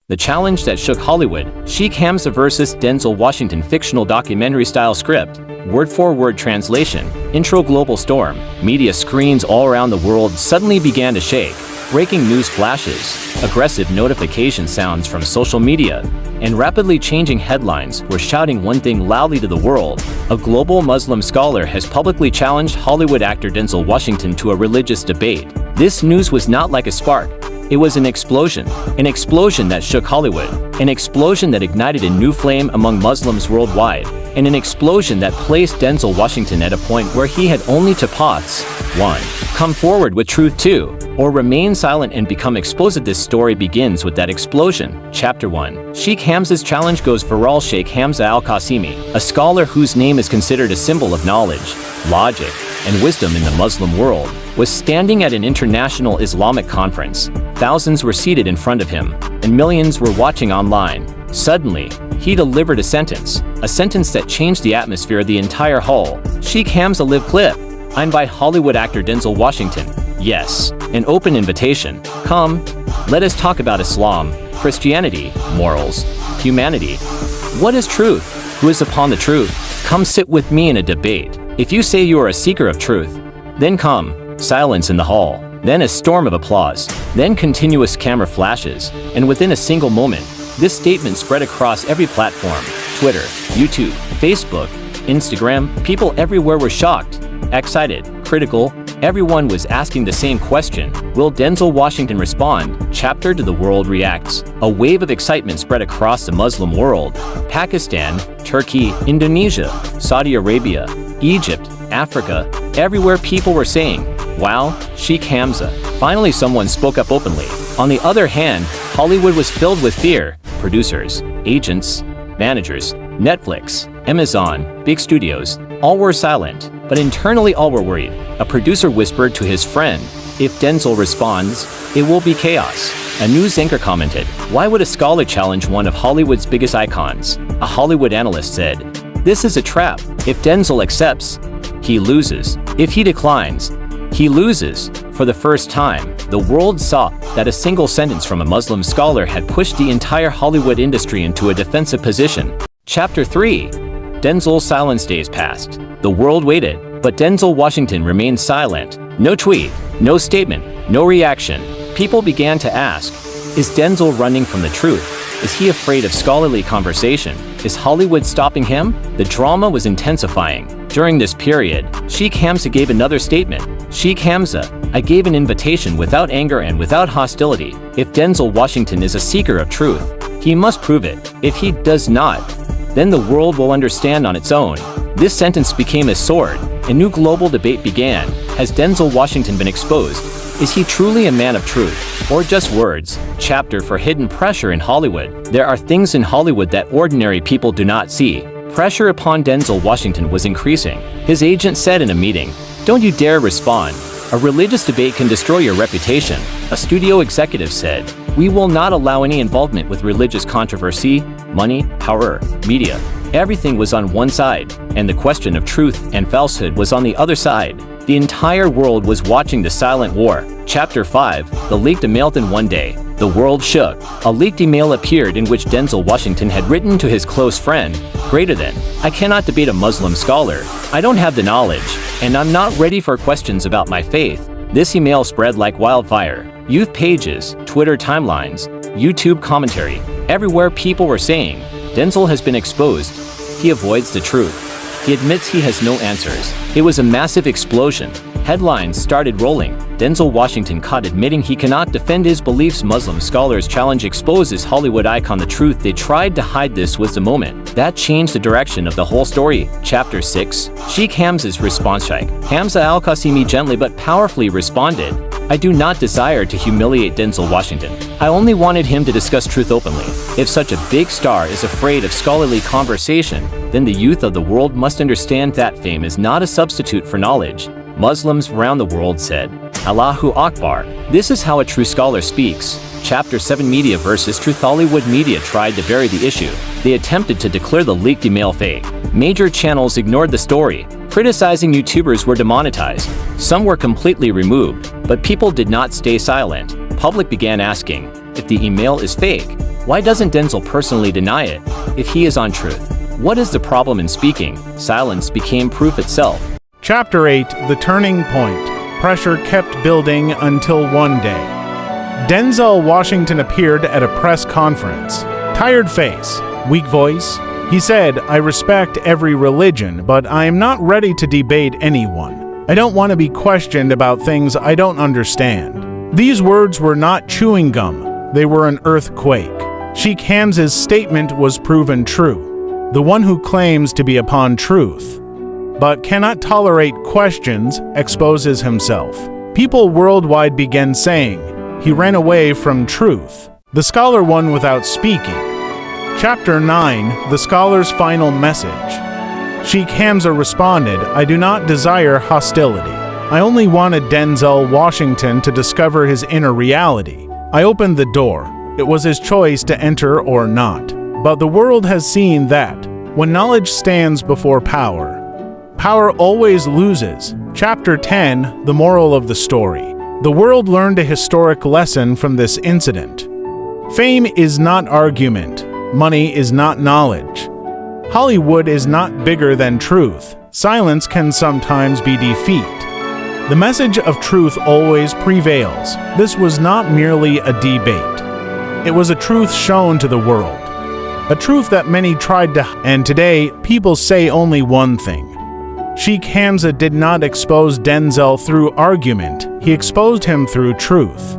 The Challenge That Shook Hollywood, Sheikh Hamza vs. Denzel Washington fictional documentary-style script, word-for-word translation, intro global storm, media screens all around the world suddenly began to shake, breaking news flashes, aggressive notification sounds from social media, and rapidly changing headlines were shouting one thing loudly to the world. A global Muslim scholar has publicly challenged Hollywood actor Denzel Washington to a religious debate. This news was not like a spark. It was an explosion that shook Hollywood, an explosion that ignited a new flame among Muslims worldwide, and an explosion that placed Denzel Washington at a point where he had only two paths. 1. Come forward with truth. 2. Or remain silent and become exposed. This story begins with that explosion. Chapter 1. Sheikh Hamza's challenge goes viral. Sheikh Hamza al-Qasimi, a scholar whose name is considered a symbol of knowledge, logic, and wisdom in the Muslim world, was standing at an international Islamic conference. Thousands were seated in front of him, and millions were watching online. Suddenly, he delivered a sentence that changed the atmosphere of the entire hall. Sheikh Hamza live clip. I invite Hollywood actor Denzel Washington. Yes, an open invitation. Come, let us talk about Islam, Christianity, morals, humanity. What is truth? Who is upon the truth? Come sit with me in a debate. If you say you are a seeker of truth, then come. Silence in the hall. Then a storm of applause. Then continuous camera flashes. And within a single moment, this statement spread across every platform. Twitter, YouTube, Facebook, Instagram. People everywhere were shocked, excited, critical. Everyone was asking the same question. Will Denzel Washington respond? Chapter 2. The world reacts. A wave of excitement spread across the Muslim world. Pakistan, Turkey, Indonesia, Saudi Arabia, Egypt, Africa. Everywhere people were saying, wow, Sheikh Hamza. Finally someone spoke up openly. On the other hand, Hollywood was filled with fear. Producers, agents, managers, Netflix, Amazon, big studios, all were silent, but internally all were worried. A producer whispered to his friend, if Denzel responds, it will be chaos. A news anchor commented, why would a scholar challenge one of Hollywood's biggest icons? A Hollywood analyst said, this is a trap. If Denzel accepts, he loses. If he declines, he loses. For the first time, the world saw that a single sentence from a Muslim scholar had pushed the entire Hollywood industry into a defensive position. Chapter 3. Denzel's silence. Days passed. The world waited, but Denzel Washington remained silent. No tweet, no statement, no reaction. People began to ask, is Denzel running from the truth? Is he afraid of scholarly conversation? Is Hollywood stopping him? The drama was intensifying. During this period, Sheikh Hamza gave another statement. Sheikh Hamza, I gave an invitation without anger and without hostility. If Denzel Washington is a seeker of truth, he must prove it. If he does not, then the world will understand on its own. This sentence became a sword. A new global debate began. Has Denzel Washington been exposed? Is he truly a man of truth, or just words? Chapter 4. Hidden pressure in Hollywood. There are things in Hollywood that ordinary people do not see. Pressure upon Denzel Washington was increasing. His agent said in a meeting, don't you dare respond. A religious debate can destroy your reputation. A studio executive said, we will not allow any involvement with religious controversy, money, power, media. Everything was on one side, and the question of truth and falsehood was on the other side. The entire world was watching the silent war. Chapter 5. The leaked email. In one day, the world shook. A leaked email appeared in which Denzel Washington had written to his close friend, greater than, I cannot debate a Muslim scholar. I don't have the knowledge, and I'm not ready for questions about my faith. This email spread like wildfire. Youth pages, Twitter timelines, YouTube commentary. Everywhere people were saying, Denzel has been exposed. He avoids the truth. He admits he has no answers. It was a massive explosion. Headlines started rolling. Denzel Washington caught admitting he cannot defend his beliefs. Muslim scholars challenge exposes Hollywood icon. The truth they tried to hide. This was the moment that changed the direction of the whole story. Chapter 6. Sheikh Hamza's response. Sheikh Hamza al-Qasimi gently but powerfully responded, I do not desire to humiliate Denzel Washington. I only wanted him to discuss truth openly. If such a big star is afraid of scholarly conversation, then the youth of the world must understand that fame is not a substitute for knowledge. Muslims around the world said, Allahu Akbar. This is how a true scholar speaks. Chapter 7. Media versus truth. Hollywood media tried to bury the issue. They attempted to declare the leaked email fake. Major channels ignored the story. Criticizing YouTubers were demonetized. Some were completely removed, but people did not stay silent. Public began asking, if the email is fake, Why doesn't Denzel personally deny it, if he is on truth? What is the problem in speaking? Silence became proof itself. Chapter 8: The Turning Point. Pressure kept building until one day. Denzel Washington appeared at a press conference. Tired face, weak voice. He said, "I respect every religion, but I am not ready to debate anyone. I don't want to be questioned about things I don't understand." These words were not chewing gum. They were an earthquake. Sheikh Hamza's statement was proven true. The one who claims to be upon truth, but cannot tolerate questions, exposes himself. People worldwide began saying, he ran away from truth. The scholar won without speaking. Chapter 9: The Scholar's Final Message. Sheikh Hamza responded, "I do not desire hostility. I only wanted Denzel Washington to discover his inner reality. I opened the door. It was his choice to enter or not. But the world has seen that, when knowledge stands before power, power always loses." Chapter 10: The Moral of the Story. The world learned a historic lesson from this incident. Fame is not argument. Money is not knowledge. Hollywood is not bigger than truth. Silence can sometimes be defeat. The message of truth always prevails. This was not merely a debate. It was a truth shown to the world. A truth that many tried to hide, and today people say only one thing. Sheikh Hamza did not expose Denzel through argument. He exposed him through truth.